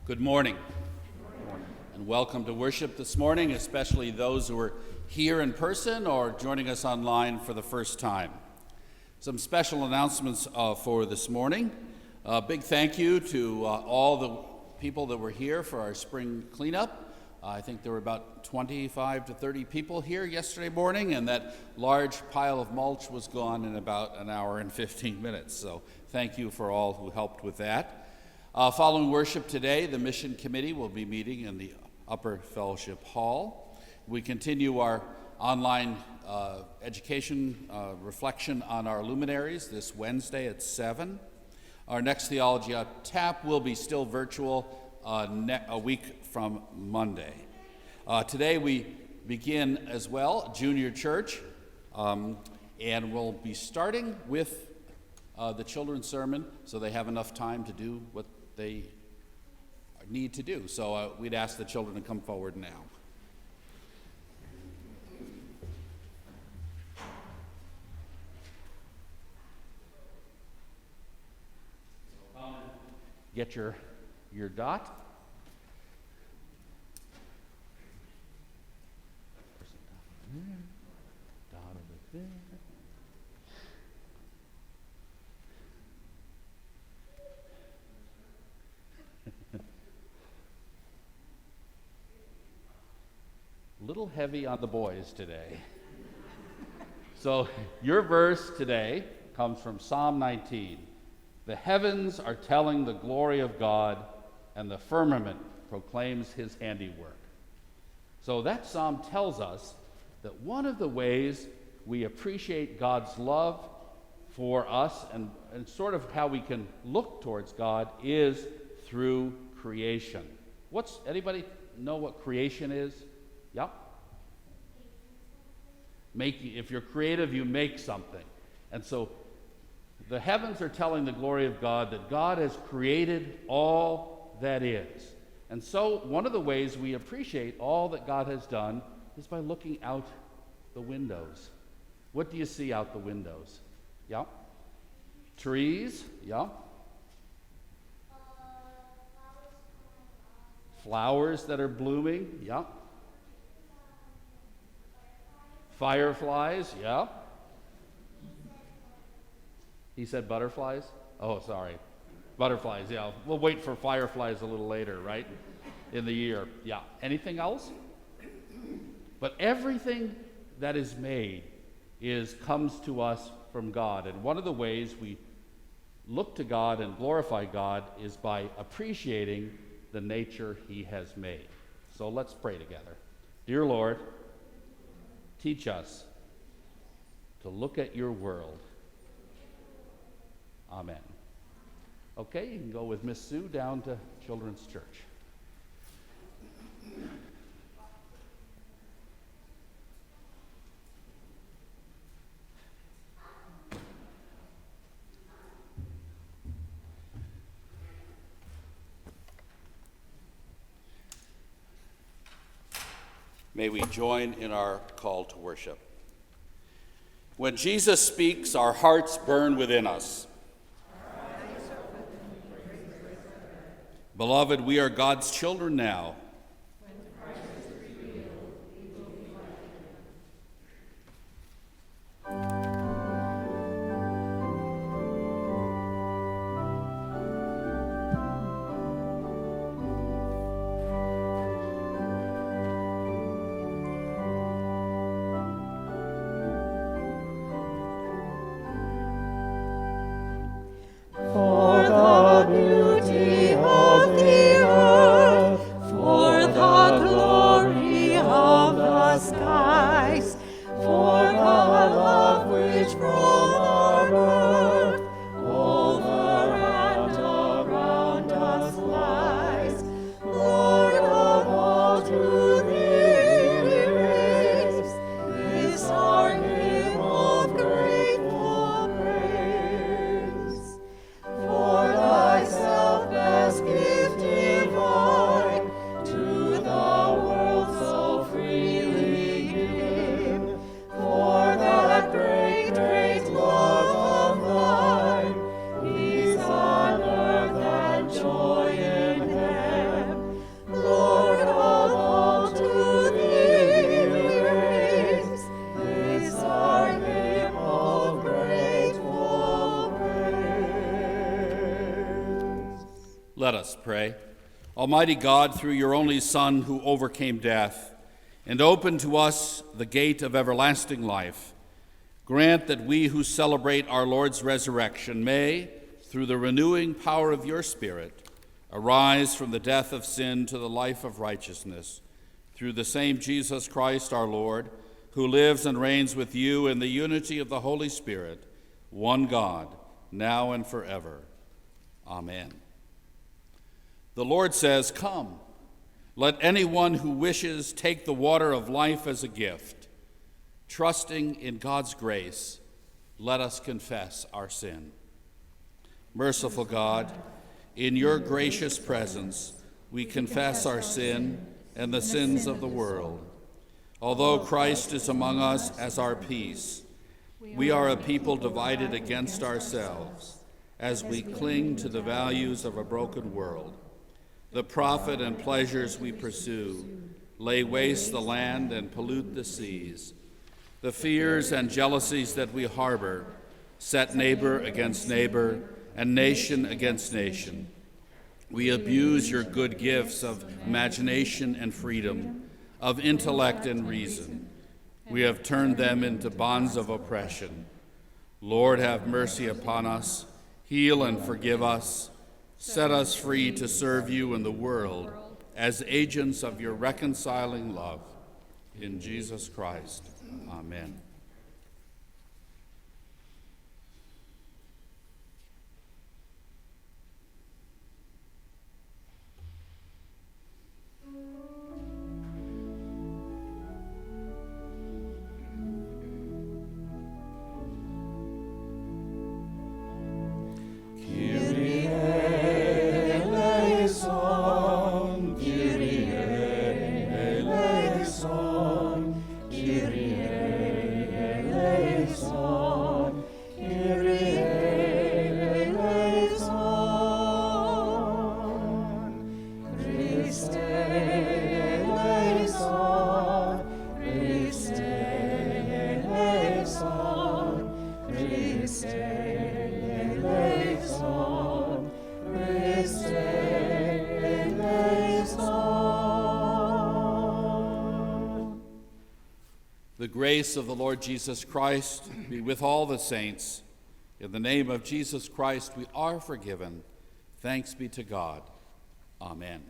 Good morning, and welcome to worship this morning, especially those who are here in person or joining us online for the first time. Some special announcements for this morning. A big thank you to all the people that were here for our spring cleanup. I think there were about 25 to 30 people here yesterday morning, and that large pile of mulch was gone in about an hour and 15 minutes. So thank you for all who helped with that. Following worship today, the Mission Committee will be meeting in the Upper Fellowship Hall. We continue our online education reflection on our luminaries this Wednesday at 7. Our next Theology on Tap will be still virtual a week from Monday. Today we begin as well junior church, and we'll be starting with the children's sermon so they have enough time to do what they need to do. So we'd ask the children to come forward now. Get your dot. Dot over there. Little heavy on the boys today. So your verse today comes from Psalm 19. The heavens are telling the glory of God, and the firmament proclaims his handiwork. So that psalm tells us that one of the ways we appreciate God's love for us and sort of how we can look towards God is through creation. Anybody know what creation is? Yep. If you're creative, you make something. And so the heavens are telling the glory of God, that God has created all that is. And so one of the ways we appreciate all that God has done is by looking out the windows. What do you see out the windows? Yeah. Trees. Yeah. Flowers that are blooming. Yeah. Fireflies. Yeah. He said butterflies? Oh, sorry. Butterflies, yeah. We'll wait for fireflies a little later, right? In the year. Yeah. Anything else? But everything that is made comes to us from God. And one of the ways we look to God and glorify God is by appreciating the nature he has made. So let's pray together. Dear Lord, teach us to look at your world. Amen. Okay, you can go with Miss Sue down to Children's Church. May we join in our call to worship. When Jesus speaks, our hearts burn within us. Beloved, we are God's children now. When Christ is revealed, we will be like For the beauty of the earth, for Let us pray. Almighty God, through your only Son who overcame death and opened to us the gate of everlasting life, grant that we who celebrate our Lord's resurrection may, through the renewing power of your Spirit, arise from the death of sin to the life of righteousness, through the same Jesus Christ our Lord, who lives and reigns with you in the unity of the Holy Spirit, one God, now and forever. Amen. The Lord says, "Come, let anyone who wishes take the water of life as a gift." Trusting in God's grace, let us confess our sin. Merciful God, in your gracious presence, we confess our sin and the sins of the world. Although Christ is among us as our peace, we are a people divided against ourselves as we cling to the values of a broken world. The profit and pleasures we pursue lay waste the land and pollute the seas. The fears and jealousies that we harbor set neighbor against neighbor and nation against nation. We abuse your good gifts of imagination and freedom, of intellect and reason. We have turned them into bonds of oppression. Lord, have mercy upon us, heal and forgive us. Set us free to serve you in the world as agents of your reconciling love. In Jesus Christ, amen. The grace of the Lord Jesus Christ be with all the saints. In the name of Jesus Christ, we are forgiven. Thanks be to God. Amen.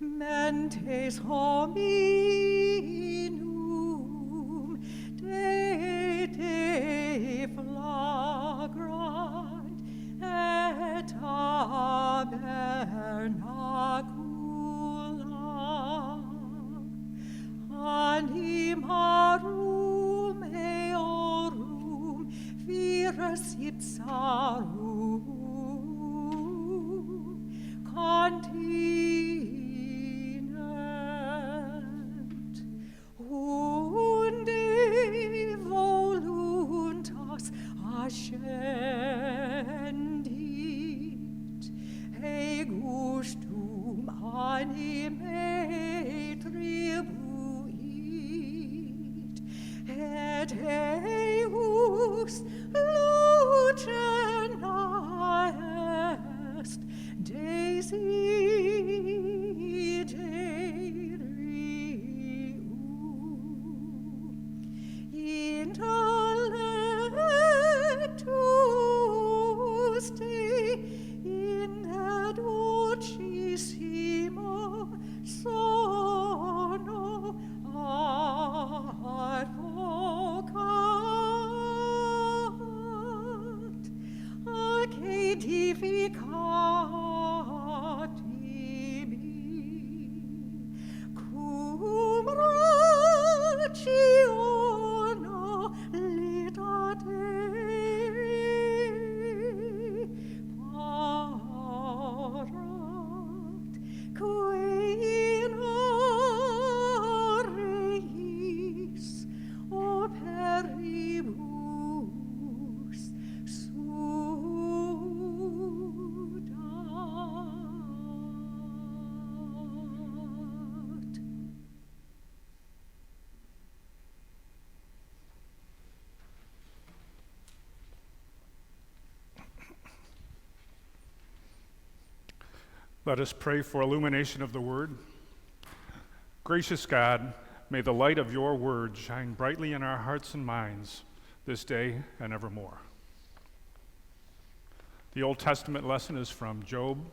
Mentes hominum de te flagrant et tabernacula animarum eorum vires ipsarum continent anime tribuit, et eius lucena est desiderium, intellectus Dei in dulcissimo sono advocat, ac edificat ibi, cum rationo litate parat, quae in reis operibus sudat. Let us pray for illumination of the Word. Gracious God, may the light of your Word shine brightly in our hearts and minds this day and evermore. The Old Testament lesson is from Job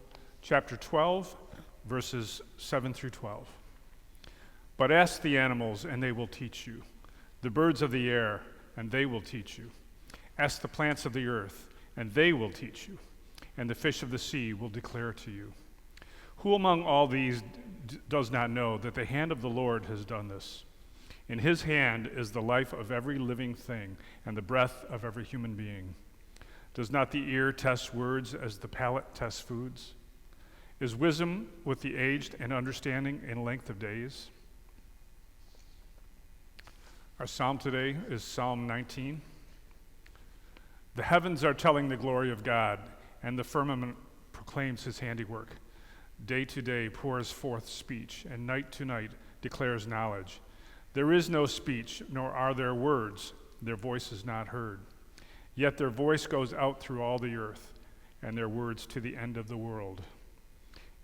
chapter 12, verses 7 through 12. But ask the animals, and they will teach you, the birds of the air, and they will teach you. Ask the plants of the earth, and they will teach you, and the fish of the sea will declare to you. Who among all these does not know that the hand of the Lord has done this? In his hand is the life of every living thing and the breath of every human being. Does not the ear test words as the palate tests foods? Is wisdom with the aged and understanding in length of days? Our psalm today is Psalm 19. The heavens are telling the glory of God, and the firmament proclaims his handiwork. Day to day pours forth speech, and night to night declares knowledge. There is no speech, nor are there words. Their voice is not heard. Yet their voice goes out through all the earth, and their words to the end of the world.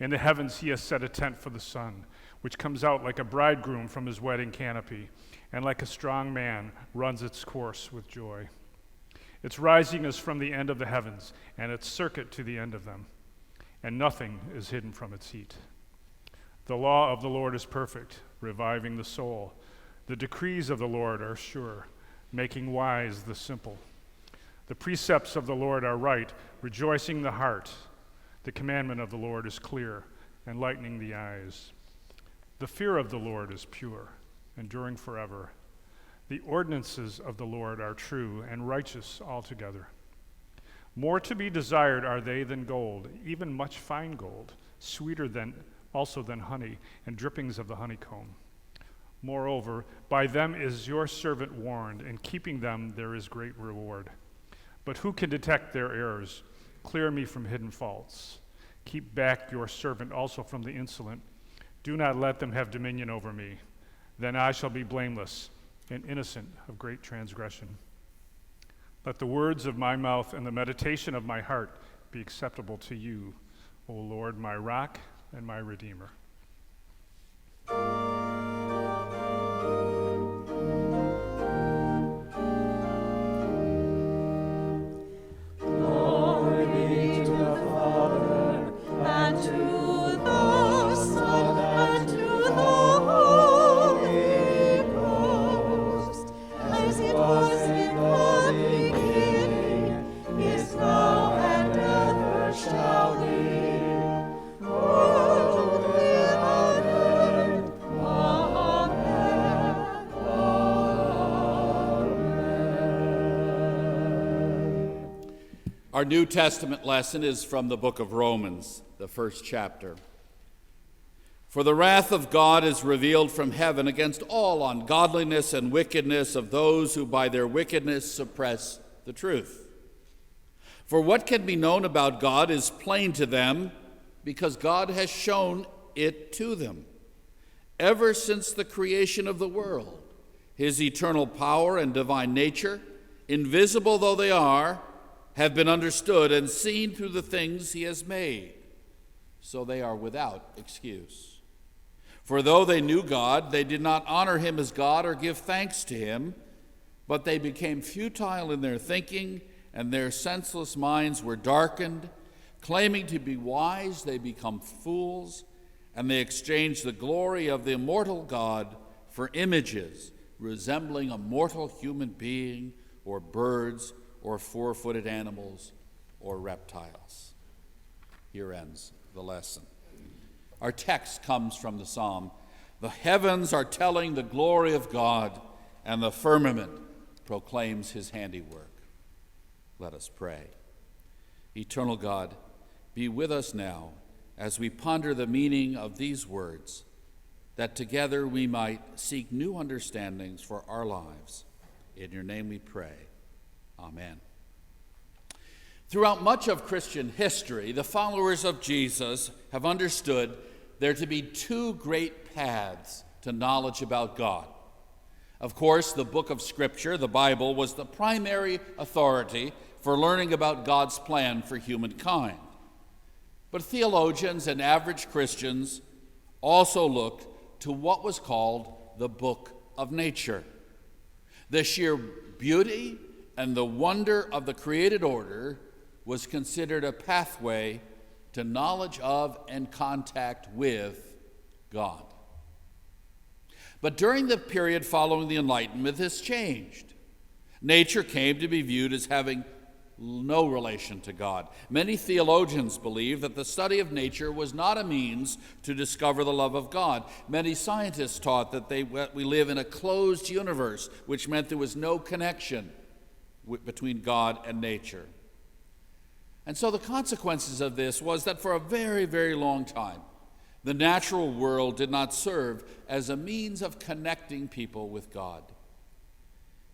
In the heavens he has set a tent for the sun, which comes out like a bridegroom from his wedding canopy, and like a strong man runs its course with joy. Its rising is from the end of the heavens, and its circuit to the end of them, and nothing is hidden from its heat. The law of the Lord is perfect, reviving the soul. The decrees of the Lord are sure, making wise the simple. The precepts of the Lord are right, rejoicing the heart. The commandment of the Lord is clear, enlightening the eyes. The fear of the Lord is pure, enduring forever. The ordinances of the Lord are true and righteous altogether. More to be desired are they than gold, even much fine gold, sweeter than honey and drippings of the honeycomb. Moreover, by them is your servant warned, and keeping them there is great reward. But who can detect their errors? Clear me from hidden faults. Keep back your servant also from the insolent. Do not let them have dominion over me. Then I shall be blameless and innocent of great transgression. Let the words of my mouth and the meditation of my heart be acceptable to you, O Lord, my rock and my redeemer. Glory be to the Father, and to the Son, and to the Holy Ghost, as it was in the beginning, is now, and ever shall be, world without end. Amen. Amen. Our New Testament lesson is from the book of Romans, the first chapter. For the wrath of God is revealed from heaven against all ungodliness and wickedness of those who by their wickedness suppress the truth. For what can be known about God is plain to them, because God has shown it to them. Ever since the creation of the world, his eternal power and divine nature, invisible though they are, have been understood and seen through the things he has made, so they are without excuse. For though they knew God, they did not honor him as God or give thanks to him, but they became futile in their thinking, and their senseless minds were darkened. Claiming to be wise, they become fools, and they exchange the glory of the immortal God for images resembling a mortal human being, or birds, or four-footed animals, or reptiles. Here ends the lesson. Our text comes from the psalm, "The heavens are telling the glory of God, and the firmament proclaims his handiwork." Let us pray. Eternal God, be with us now as we ponder the meaning of these words, that together we might seek new understandings for our lives. In your name we pray. Amen. Throughout much of Christian history, the followers of Jesus have understood there to be two great paths to knowledge about God. Of course, the book of Scripture, the Bible, was the primary authority for learning about God's plan for humankind. But theologians and average Christians also looked to what was called the book of nature. The sheer beauty and the wonder of the created order was considered a pathway to knowledge of and contact with God. But during the period following the Enlightenment, this changed. Nature came to be viewed as having no relation to God. Many theologians believe that the study of nature was not a means to discover the love of God. Many scientists taught that we live in a closed universe, which meant there was no connection between God and nature. And so the consequences of this was that for a very, very long time, the natural world did not serve as a means of connecting people with God.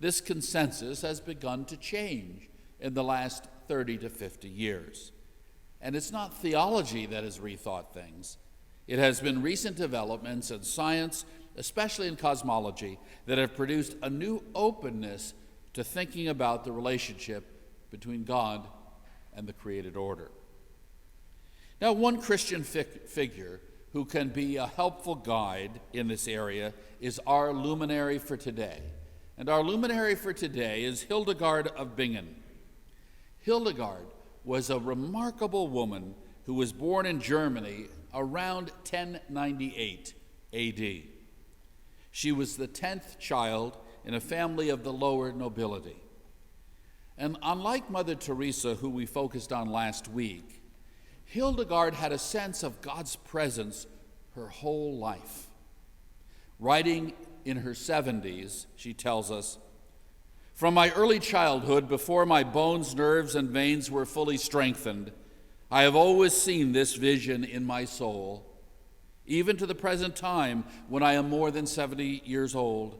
This consensus has begun to change in the last 30 to 50 years. And it's not theology that has rethought things. It has been recent developments in science, especially in cosmology, that have produced a new openness to thinking about the relationship between God and the created order. Now, one Christian figure who can be a helpful guide in this area is our luminary for today. And our luminary for today is Hildegard of Bingen. Hildegard was a remarkable woman who was born in Germany around 1098 AD. She was the 10th child in a family of the lower nobility. And unlike Mother Teresa, who we focused on last week, Hildegard had a sense of God's presence her whole life. Writing in her 70s, she tells us, "From my early childhood, before my bones, nerves, and veins were fully strengthened, I have always seen this vision in my soul, even to the present time when I am more than 70 years old.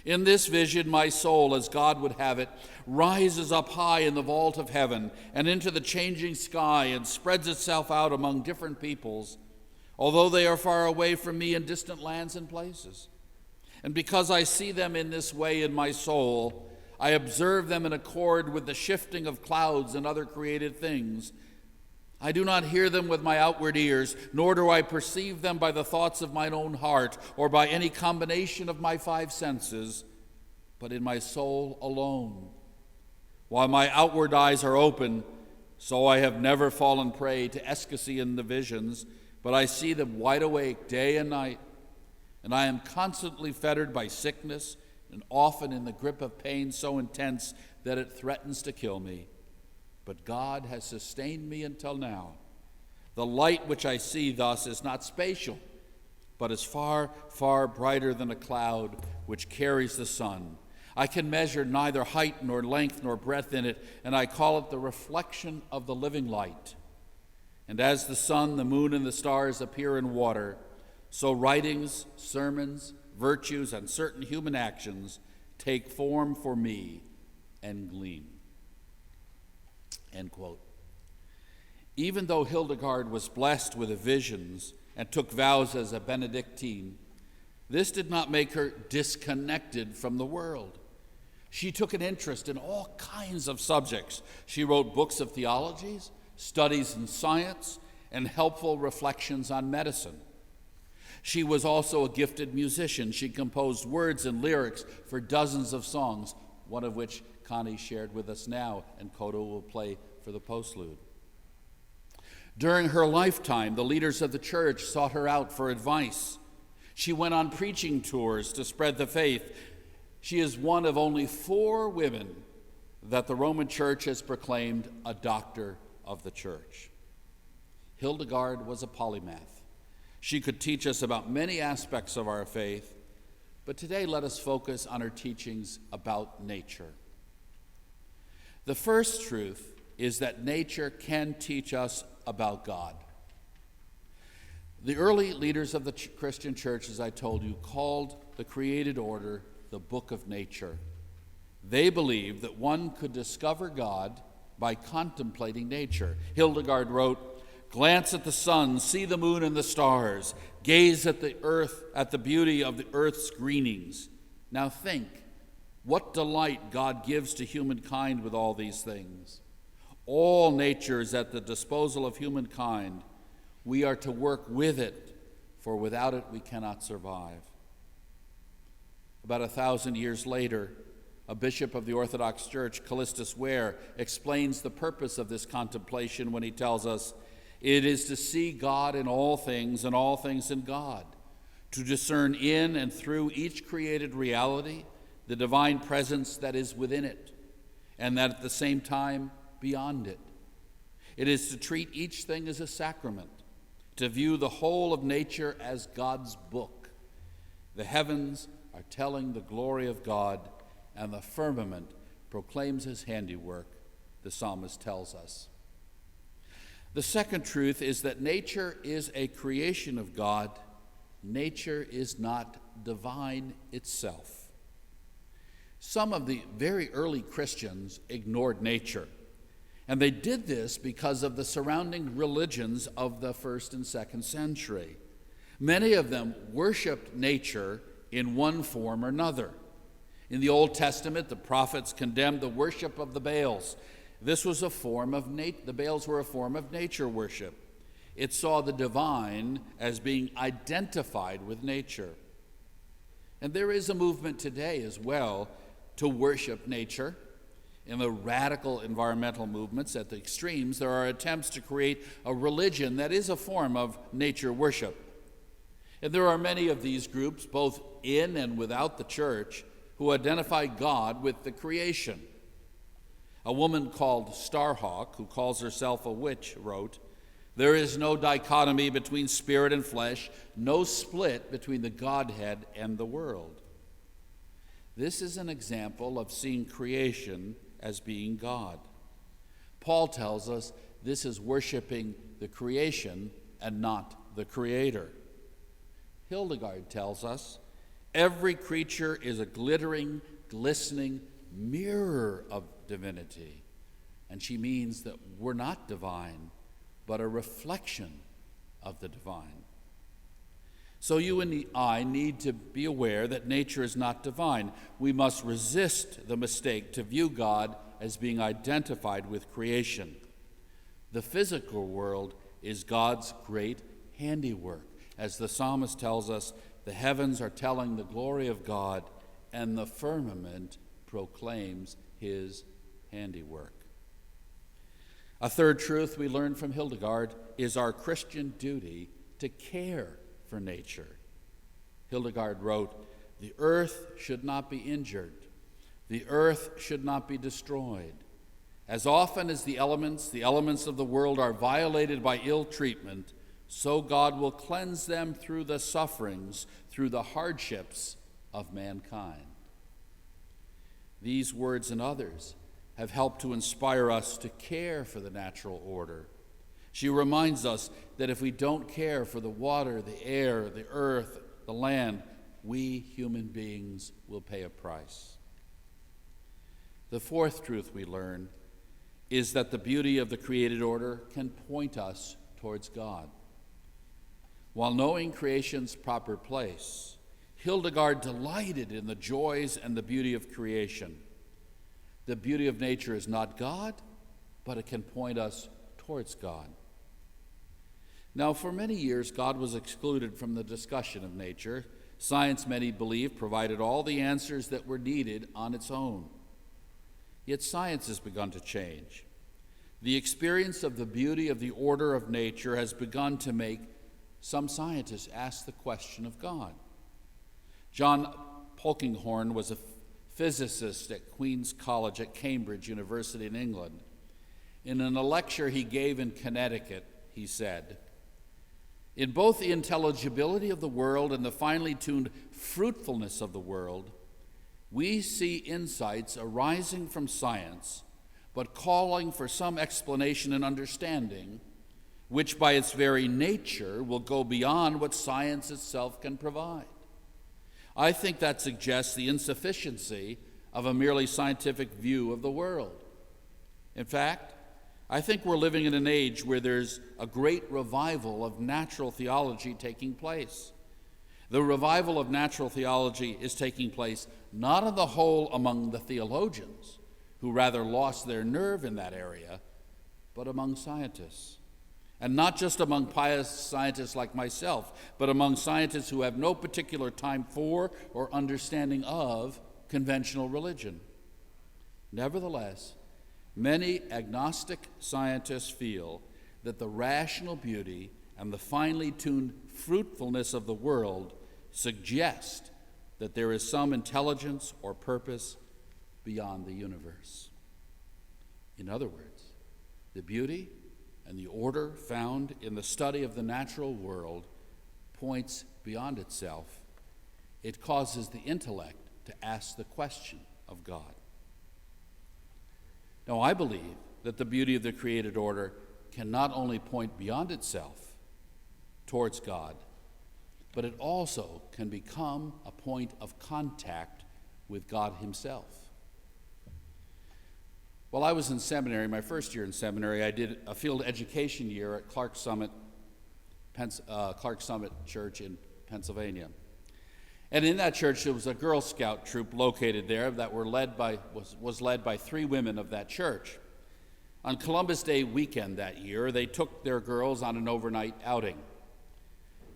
In this vision, my soul, as God would have it, rises up high in the vault of heaven and into the changing sky and spreads itself out among different peoples, although they are far away from me in distant lands and places. And because I see them in this way in my soul, I observe them in accord with the shifting of clouds and other created things. I do not hear them with my outward ears, nor do I perceive them by the thoughts of mine own heart, or by any combination of my five senses, but in my soul alone. While my outward eyes are open, so I have never fallen prey to ecstasy in the visions, but I see them wide awake day and night, and I am constantly fettered by sickness, and often in the grip of pain so intense that it threatens to kill me. But God has sustained me until now. The light which I see thus is not spatial, but is far, far brighter than a cloud which carries the sun. I can measure neither height nor length nor breadth in it, and I call it the reflection of the living light. And as the sun, the moon, and the stars appear in water, so writings, sermons, virtues, and certain human actions take form for me and gleam." End quote. Even though Hildegard was blessed with the visions and took vows as a Benedictine, this did not make her disconnected from the world. She took an interest in all kinds of subjects. She wrote books of theologies, studies in science, and helpful reflections on medicine. She was also a gifted musician. She composed words and lyrics for dozens of songs, one of which Connie shared with us now, and Kodo will play for the postlude. During her lifetime, the leaders of the church sought her out for advice. She went on preaching tours to spread the faith. She is one of only 4 women that the Roman Church has proclaimed a doctor of the church. Hildegard was a polymath. She could teach us about many aspects of our faith, but today let us focus on her teachings about nature. The first truth is that nature can teach us about God. The early leaders of the Christian church, as I told you, called the created order the book of nature. They believed that one could discover God by contemplating nature. Hildegard wrote, "Glance at the sun, see the moon and the stars, gaze at the earth, at the beauty of the earth's greenings. Now think, what delight God gives to humankind with all these things. All nature is at the disposal of humankind. We are to work with it, for without it we cannot survive." About 1,000 years later, a bishop of the Orthodox Church, Callistus Ware, explains the purpose of this contemplation when he tells us, "It is to see God in all things and all things in God, to discern in and through each created reality the divine presence that is within it, and that at the same time beyond it. It is to treat each thing as a sacrament, to view the whole of nature as God's book. The heavens are telling the glory of God, and the firmament proclaims his handiwork," the psalmist tells us. The second truth is that nature is a creation of God. Nature is not divine itself. Some of the very early Christians ignored nature, and they did this because of the surrounding religions of the 1st and 2nd century. Many of them worshiped nature in one form or another. In the Old Testament, the prophets condemned the worship of the Baals. This was a form of the Baals were a form of nature worship. It saw the divine as being identified with nature. And there is a movement today as well to worship nature. In the radical environmental movements at the extremes, there are attempts to create a religion that is a form of nature worship. And there are many of these groups, both in and without the church, who identify God with the creation. A woman called Starhawk, who calls herself a witch, wrote, "There is no dichotomy between spirit and flesh, no split between the Godhead and the world." This is an example of seeing creation as being God. Paul tells us this is worshiping the creation and not the Creator. Hildegard tells us every creature is a glittering, glistening mirror of divinity. And she means that we're not divine, but a reflection of the divine. So you and I need to be aware that nature is not divine. We must resist the mistake to view God as being identified with creation. The physical world is God's great handiwork. As the psalmist tells us, the heavens are telling the glory of God, and the firmament proclaims his handiwork. A third truth we learn from Hildegard is our Christian duty to care for nature. Hildegard wrote, "The earth should not be injured. The earth should not be destroyed. As often as the elements of the world are violated by ill treatment, so God will cleanse them through the sufferings, through the hardships of mankind." These words and others have helped to inspire us to care for the natural order. She reminds us that if we don't care for the water, the air, the earth, the land, we human beings will pay a price. The fourth truth we learn is that the beauty of the created order can point us towards God. While knowing creation's proper place, Hildegard delighted in the joys and the beauty of creation. The beauty of nature is not God, but it can point us towards God. Now, for many years, God was excluded from the discussion of nature. Science, many believe, provided all the answers that were needed on its own. Yet science has begun to change. The experience of the beauty of the order of nature has begun to make some scientists ask the question of God. John Polkinghorne was a physicist at Queen's College at Cambridge University in England. In a lecture he gave in Connecticut, he said, "In both the intelligibility of the world and the finely tuned fruitfulness of the world, we see insights arising from science, but calling for some explanation and understanding, which by its very nature will go beyond what science itself can provide. I think that suggests the insufficiency of a merely scientific view of the world. In fact, I think we're living in an age where there's a great revival of natural theology taking place. The revival of natural theology is taking place not on the whole among the theologians, who rather lost their nerve in that area, but among scientists. And not just among pious scientists like myself, but among scientists who have no particular time for or understanding of conventional religion. Nevertheless, many agnostic scientists feel that the rational beauty and the finely tuned fruitfulness of the world suggest that there is some intelligence or purpose beyond the universe. In other words, the beauty and the order found in the study of the natural world points beyond itself. It causes the intellect to ask the question of God. Now, I believe that the beauty of the created order can not only point beyond itself towards God, but it also can become a point of contact with God Himself. While I was in seminary, my first year in seminary, I did a field education year at Clark Summit Church in Pennsylvania. And in that church, there was a Girl Scout troop located there that was led by 3 women of that church. On Columbus Day weekend that year, they took their girls on an overnight outing.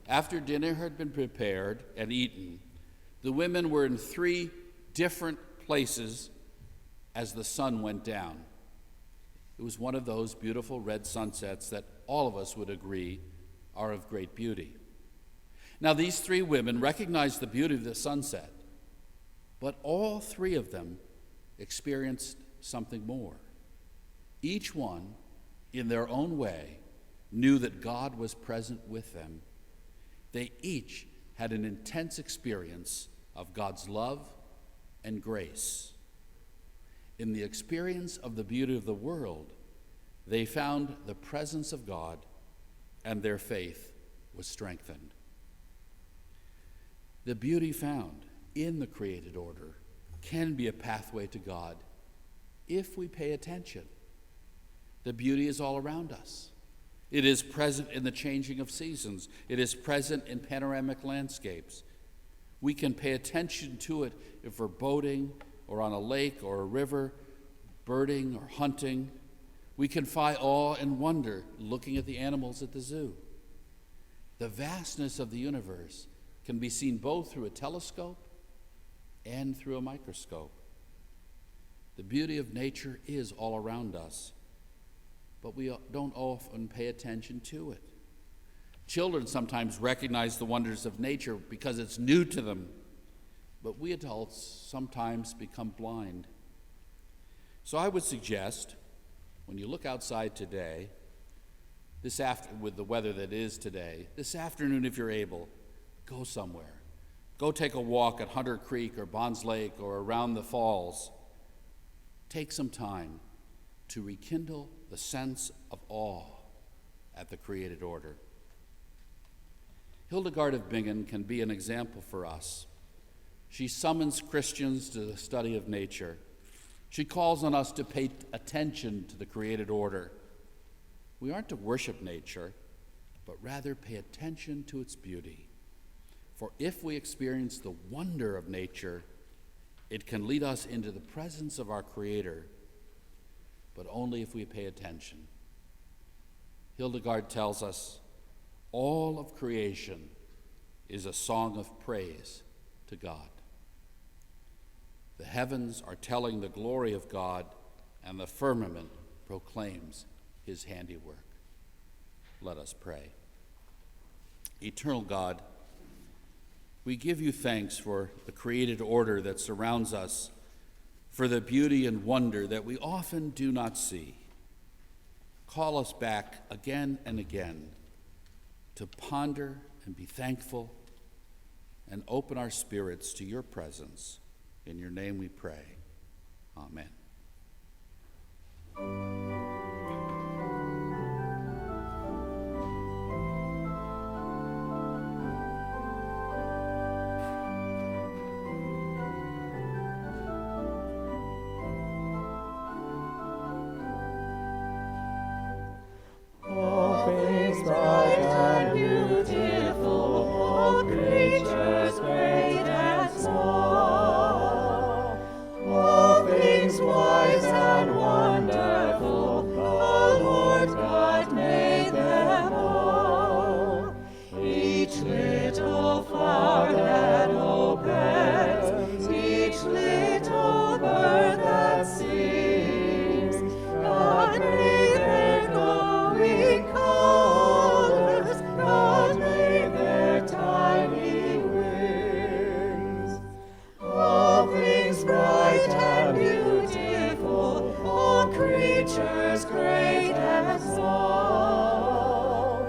After dinner had been prepared and eaten, the women were in 3 different places as the sun went down. It was one of those beautiful red sunsets that all of us would agree are of great beauty. Now, these 3 women recognized the beauty of the sunset, but all 3 of them experienced something more. Each one, in their own way, knew that God was present with them. They each had an intense experience of God's love and grace. In the experience of the beauty of the world, they found the presence of God, and their faith was strengthened. The beauty found in the created order can be a pathway to God if we pay attention. The beauty is all around us. It is present in the changing of seasons. It is present in panoramic landscapes. We can pay attention to it if we're boating or on a lake or a river, birding or hunting. We can find awe and wonder looking at the animals at the zoo. The vastness of the universe can be seen both through a telescope and through a microscope. The beauty of nature is all around us, but we don't often pay attention to it. Children sometimes recognize the wonders of nature because it's new to them, but we adults sometimes become blind. So I would suggest, when you look outside today, with the weather that is today, this afternoon, if you're able, go somewhere. Go take a walk at Hunter Creek or Bonds Lake or around the falls. Take some time to rekindle the sense of awe at the created order. Hildegard of Bingen can be an example for us. She summons Christians to the study of nature. She calls on us to pay attention to the created order. We aren't to worship nature, but rather pay attention to its beauty. For if we experience the wonder of nature, it can lead us into the presence of our Creator, but only if we pay attention. Hildegard tells us, all of creation is a song of praise to God. The heavens are telling the glory of God, and the firmament proclaims his handiwork. Let us pray. Eternal God, we give you thanks for the created order that surrounds us, for the beauty and wonder that we often do not see. Call us back again and again to ponder and be thankful and open our spirits to your presence. In your name we pray. Amen. All things bright and beautiful, all creatures great and small, all things wise and wonderful, the Lord God made them all. Each little flower that opens, each little bird that sings, God made their glowing colors, God made their tiny wings. All things bright and beautiful, all creatures great and small,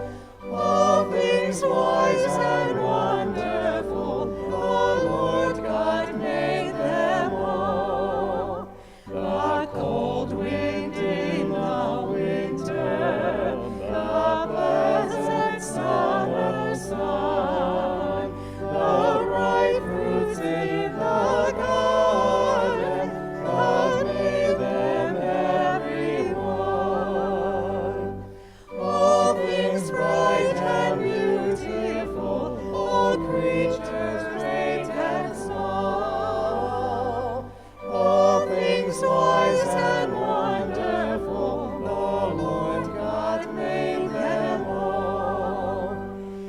all things wise and wonderful, the Lord God made them all. The cold wind in the winter, the pleasant summer sun, the ripe fruits in the garden, God made them every one. All things bright and beautiful, all creatures great and small, all things wise and wonderful, the Lord God made them all.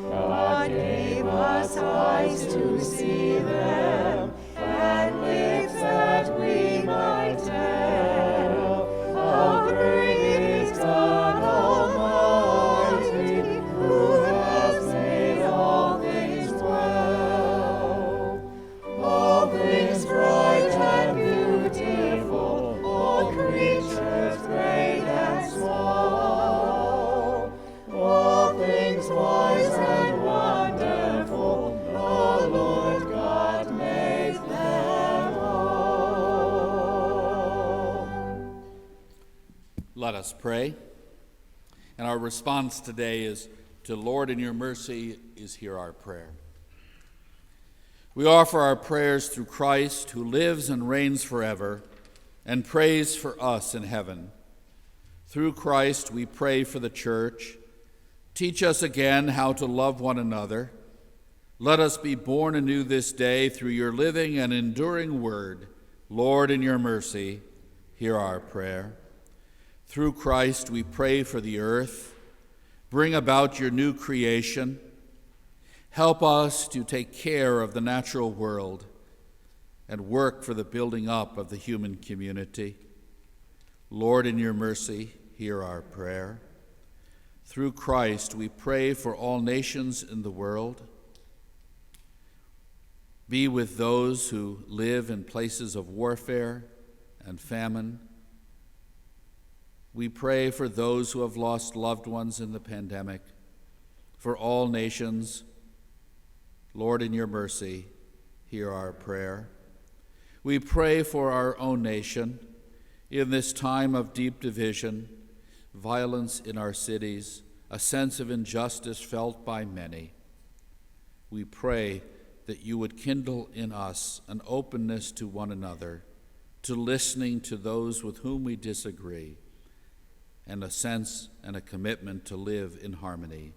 God gave us eyes to see them, and lips that we might tell how great is God Almighty, who has made all things well. All things bright and beautiful, all creatures great and small, all things wise and wonderful, the Lord God made them all. Let us pray. And our response today is to Lord, in your mercy is hear our prayer. We offer our prayers through Christ, who lives and reigns forever, and prays for us in heaven. Through Christ we pray for the church. Teach us again how to love one another. Let us be born anew this day through your living and enduring word. Lord, in your mercy, hear our prayer. Through Christ we pray for the earth. Bring about your new creation. Help us to take care of the natural world and work for the building up of the human community. Lord, in your mercy, hear our prayer. Through Christ, we pray for all nations in the world. Be with those who live in places of warfare and famine. We pray for those who have lost loved ones in the pandemic, for all nations. Lord, in your mercy, hear our prayer. We pray for our own nation in this time of deep division, violence in our cities, a sense of injustice felt by many. We pray that you would kindle in us an openness to one another, to listening to those with whom we disagree, and a sense and a commitment to live in harmony.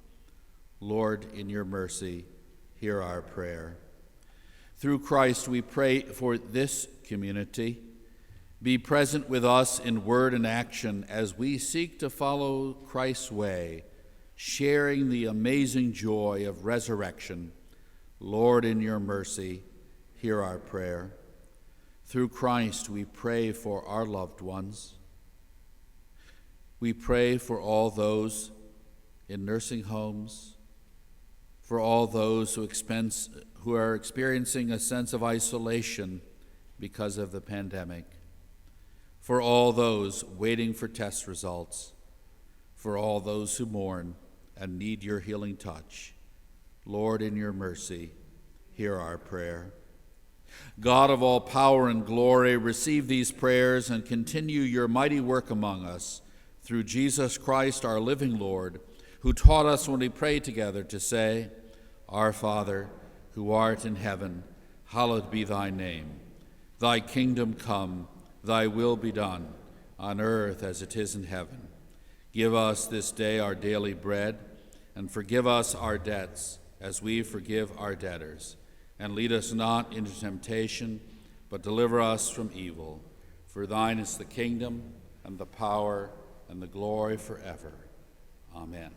Lord, in your mercy, hear our prayer. Through Christ, we pray for this community. Be present with us in word and action as we seek to follow Christ's way, sharing the amazing joy of resurrection. Lord, in your mercy, hear our prayer. Through Christ, we pray for our loved ones. We pray for all those in nursing homes, for all those who are experiencing a sense of isolation because of the pandemic, for all those waiting for test results, for all those who mourn and need your healing touch. Lord, in your mercy, hear our prayer. God of all power and glory, receive these prayers and continue your mighty work among us through Jesus Christ, our living Lord, who taught us when we pray together to say, Our Father, who art in heaven, hallowed be thy name. Thy kingdom come, thy will be done, on earth as it is in heaven. Give us this day our daily bread, and forgive us our debts, as we forgive our debtors. And lead us not into temptation, but deliver us from evil. For thine is the kingdom, and the power, and the glory forever. Amen.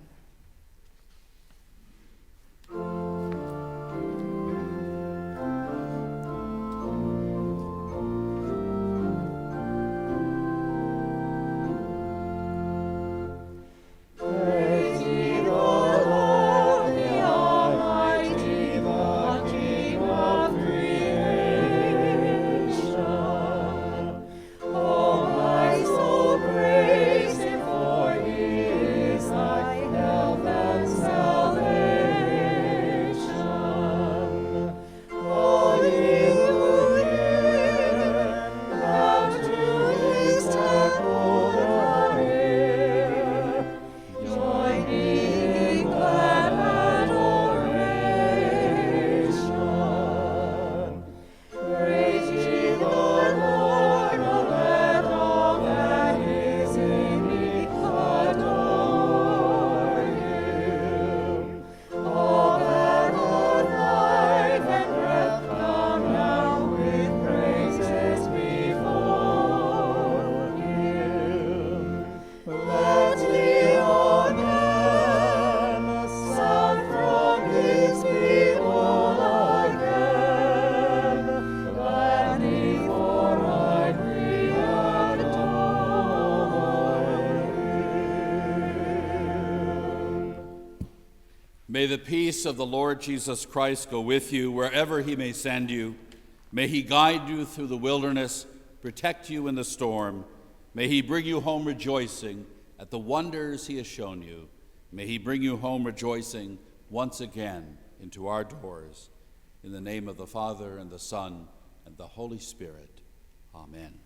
May the peace of the Lord Jesus Christ go with you wherever he may send you. May he guide you through the wilderness, protect you in the storm. May he bring you home rejoicing at the wonders he has shown you. May he bring you home rejoicing once again into our doors. In the name of the Father, and the Son, and the Holy Spirit. Amen.